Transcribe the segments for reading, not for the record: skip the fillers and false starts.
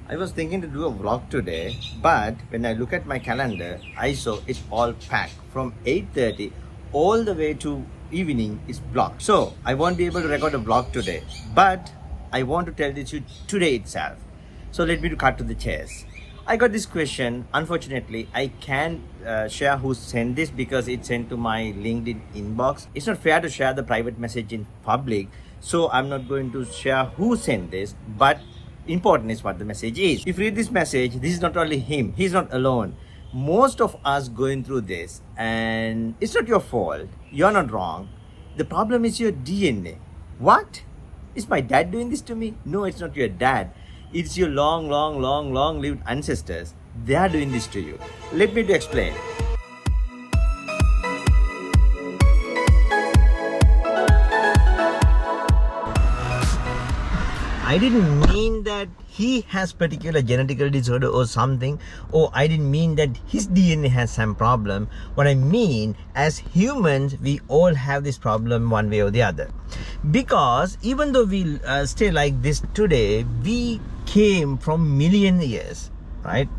I was thinking to do a vlog today, but when I look at my calendar, I saw it's all packed from 8:30 all the way to evening is blocked. So I won't be able to record a vlog today, but I want to tell this to you today itself. So let me to cut to the chase. I got this question. Unfortunately, I can't share who sent this because it's sent to my LinkedIn inbox. It's not fair to share the private message in public, so I'm not going to share who sent this, but important is what the message is. If you read this message, this is not only him, he's not alone. Most of us going through this, and it's not your fault, you're not wrong. The problem is your DNA. What? Is my dad doing this to me? No, it's not your dad. It's your long lived ancestors. They are doing this to you. Let me to explain. I didn't mean that he has particular genetical disorder or something, or I didn't mean that his DNA has some problem. What I mean, as humans, we all have this problem one way or the other. Because even though we stay like this today, we came from million years, right?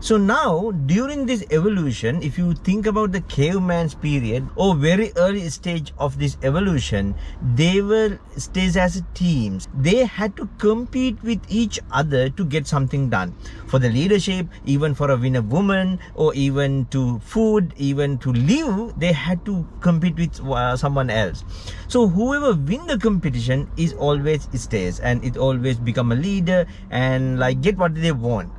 So now, during this evolution, if you think about the caveman's period or very early stage of this evolution, they were staged as teams. They had to compete with each other to get something done. For the leadership, even for a winner woman, or even to food, even to live, they had to compete with someone else. So whoever win the competition is always stays, and it always become a leader and like get what they want.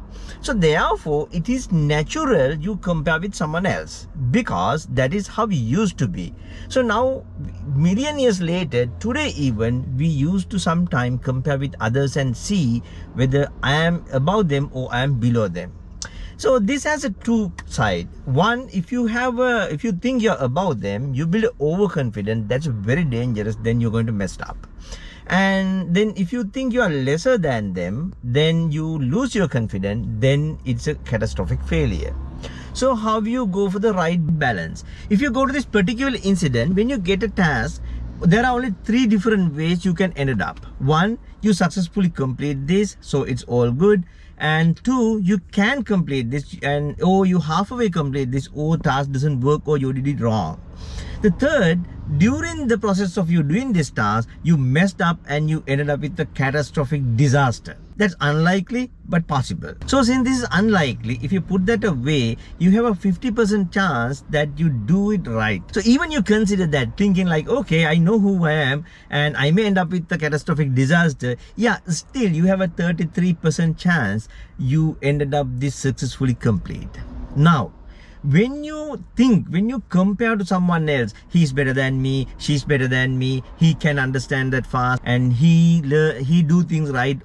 So therefore, it is natural you compare with someone else, because that is how we used to be. So now, million years later, today even, we used to sometime compare with others and see whether I am above them or I am below them. So this has a two side. One, if you think you're above them, you build overconfident. That's very dangerous. Then you're going to mess up. And then if you think you are lesser than them, then you lose your confidence. Then it's a catastrophic failure. So how you go for the right balance? If you go to this particular incident, when you get a task, there are only three different ways you can end it up. One, you successfully complete this, so it's all good. And two, you can complete this, and you halfway complete this, task doesn't work, or you did it wrong. The third, during the process of you doing this task, you messed up and you ended up with a catastrophic disaster. That's unlikely, but possible. So since this is unlikely, if you put that away, you have a 50% chance that you do it right. So even you consider that, thinking like, okay, I know who I am and I may end up with a catastrophic disaster. Yeah, still you have a 33% chance you ended up this successfully complete. Now, when you compare to someone else, he's better than me, she's better than me, he can understand that fast, and he do things right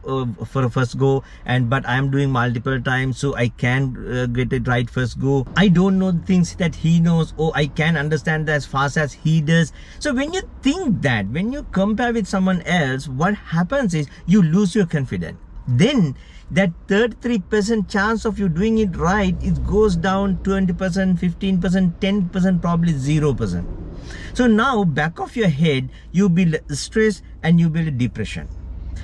for a first go, but I am doing multiple times, so I can get it right first go. I don't know things that he knows, or I can understand that as fast as he does. So when you think that, when you compare with someone else, what happens is you lose your confidence. Then that 33% chance of you doing it right, it goes down 20%, 15%, 10%, probably 0%. So now back of your head, you build stress and you build depression.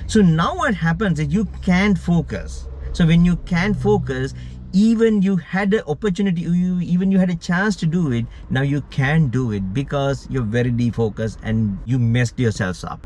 So now what happens is you can't focus. So when you can't focus, even you had an opportunity, even you had a chance to do it, now you can't do it because you're very defocused and you messed yourselves up.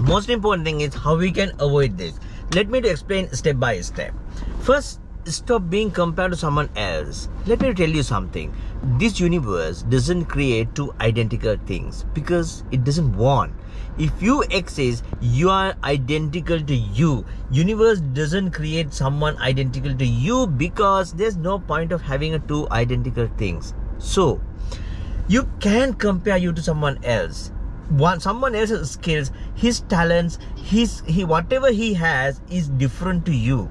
Most important thing is how we can avoid this. Let me explain step by step. First, stop being compared to someone else. Let me tell you something. This universe doesn't create two identical things because it doesn't want. If you exist, you are identical to you. Universe doesn't create someone identical to you because there's no point of having two identical things. So, you can compare you to someone else. Someone else's skills, his talents, whatever he has is different to you.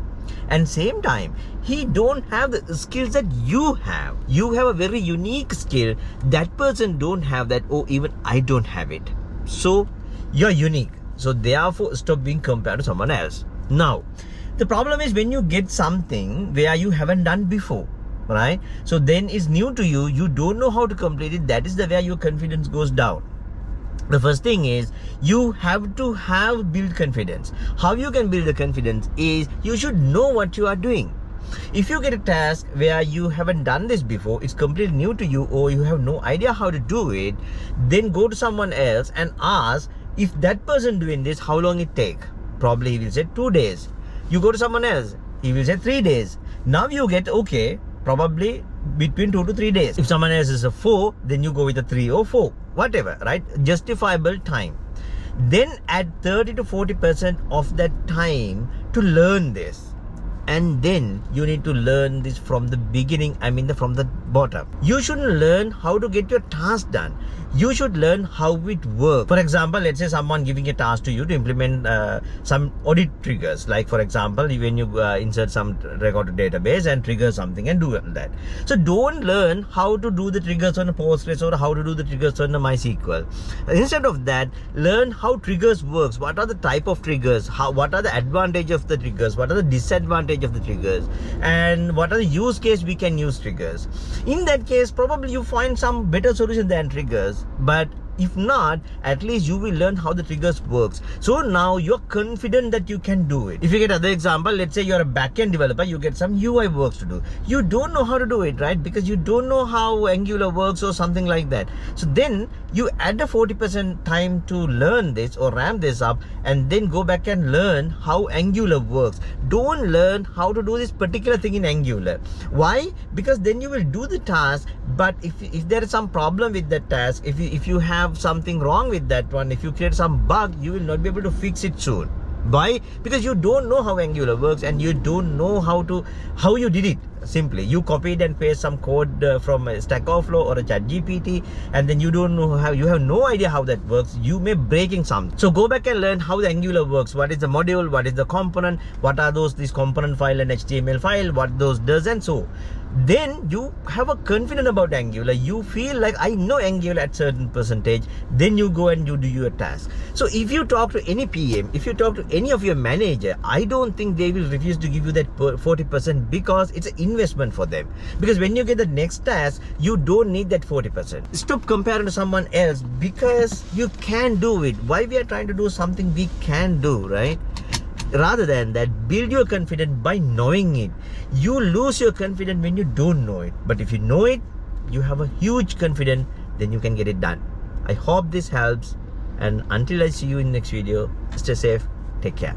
And same time, he don't have the skills that you have. You have a very unique skill. That person don't have that, or even I don't have it. So you're unique. So therefore, stop being compared to someone else. Now, the problem is when you get something where you haven't done before, right? So then it's new to you. You don't know how to complete it. That is the where your confidence goes down. The first thing is you have to build confidence. How you can build the confidence is you should know what you are doing. If you get a task where you haven't done this before, it's completely new to you, or you have no idea how to do it, then go to someone else and ask, if that person doing this, how long it take? Probably he will say 2 days. You go to someone else, he will say 3 days. Now you get, okay, probably between 2 to 3 days. If someone else is a 4, then you go with a 3 or 4, whatever, right? Justifiable time. Then add 30 to 40% of that time to learn this. And then you need to learn this from the beginning, from the bottom. You shouldn't learn how to get your task done. You should learn how it works. For example, let's say someone giving a task to you to implement some audit triggers. Like for example, when you insert some record database and trigger something and do that. So don't learn how to do the triggers on a Postgres or how to do the triggers on a MySQL. Instead of that, learn how triggers works. What are the type of triggers? What are the advantage of the triggers? What are the disadvantage of the triggers? And what are the use case we can use triggers? In that case, probably you find some better solution than triggers. But if not, at least you will learn how the triggers works. So now you're confident that you can do it. If you get other example, let's say you're a backend developer, you get some UI works to do. You don't know how to do it, right? Because you don't know how Angular works or something like that. So then you add a 40% time to learn this or ramp this up, and then go back and learn how Angular works. Don't learn how to do this particular thing in Angular. Why? Because then you will do the task, but if there is some problem with that task, if you have something wrong with that one, if you create some bug, you will not be able to fix it soon. Why? Because you don't know how Angular works, and you don't know how you did it. Simply you copied and paste some code from a Stack Overflow or a ChatGPT, and then you don't know how, you have no idea how that works. You may breaking something. So go back and learn how the Angular works. What is the module? What is the component? What are this component file and HTML file? What those does, and so then you have a confidence about Angular. You feel like, I know Angular at certain percentage. Then you go and you do your task. So if you talk to any PM, if you talk to any of your manager, I don't think they will refuse to give you that 40%, because it's an investment for them. Because when you get the next task, you don't need that 40%. Stop comparing to someone else, because you can do it. Why we are trying to do something we can do, right? Rather than that, build your confidence by knowing it. You lose your confidence when you don't know it. But if you know it, you have a huge confidence, then you can get it done. I hope this helps. And until I see you in the next video, stay safe, take care.